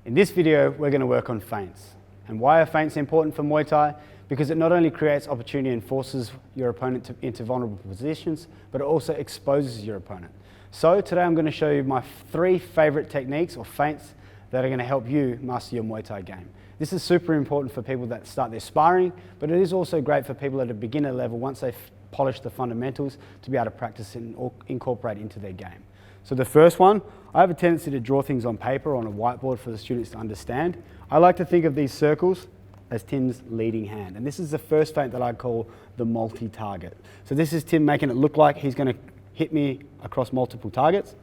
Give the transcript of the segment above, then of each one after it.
In this video, we're going to work on feints. And why are feints important for Muay Thai? Because it not only creates opportunity and forces your opponent into vulnerable positions, but it also exposes your opponent. So today I'm going to show you my 3 favorite techniques or feints that are going to help you master your Muay Thai game. This is super important for people that start their sparring, but it is also great for people at a beginner level once they've polished the fundamentals to be able to practice and incorporate into their game. So the first one, I have a tendency to draw things on paper or on a whiteboard for the students to understand. I like to think of these circles as Tim's leading hand. And this is the first feint that I call the multi-target. So this is Tim making it look like he's going to hit me across multiple targets.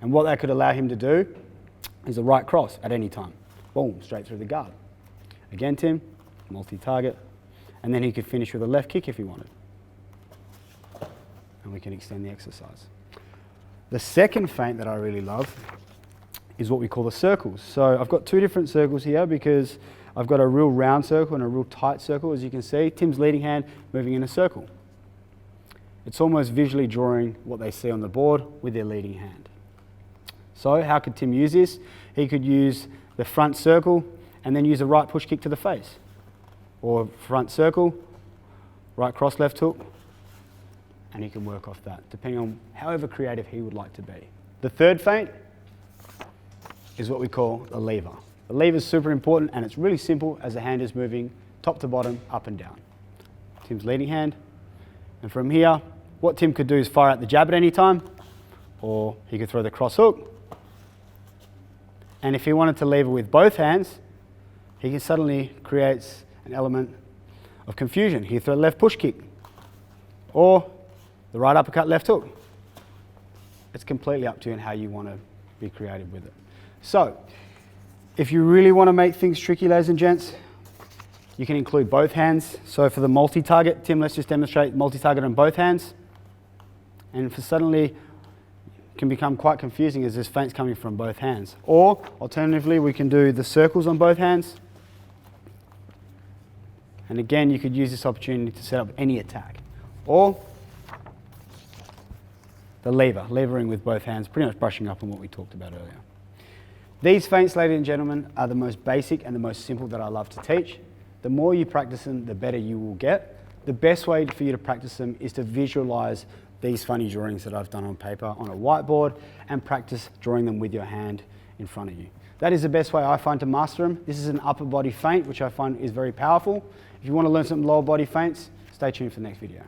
And what that could allow him to do is a right cross at any time. Boom, straight through the guard. Again, Tim, multi-target. And then he could finish with a left kick if he wanted. And we can extend the exercise. The second feint that I really love is what we call the circles. So I've got 2 different circles here because I've got a real round circle and a real tight circle, as you can see. Tim's leading hand moving in a circle. It's almost visually drawing what they see on the board with their leading hand. So how could Tim use this? He could use the front circle and then use a right push kick to the face. Or front circle, right cross left hook, and he can work off that, depending on however creative he would like to be. The third feint is what we call the lever. The lever is super important and it's really simple as the hand is moving top to bottom, up and down. Tim's leading hand. And from here, what Tim could do is fire out the jab at any time, or he could throw the cross hook. And if he wanted to lever with both hands, he can suddenly create an element of confusion. He could throw a left push kick, or the right uppercut, left hook. It's completely up to you and how you want to be creative with it. So, if you really want to make things tricky, ladies and gents, you can include both hands. So for the multi-target, Tim, let's just demonstrate multi-target on both hands. And for suddenly, it can become quite confusing as there's feints coming from both hands. Or, alternatively, we can do the circles on both hands. And again, you could use this opportunity to set up any attack. Or, the lever, levering with both hands, pretty much brushing up on what we talked about earlier. These feints, ladies and gentlemen, are the most basic and the most simple that I love to teach. The more you practice them, the better you will get. The best way for you to practice them is to visualize these funny drawings that I've done on paper on a whiteboard and practice drawing them with your hand in front of you. That is the best way I find to master them. This is an upper body feint, which I find is very powerful. If you want to learn some lower body feints, stay tuned for the next video.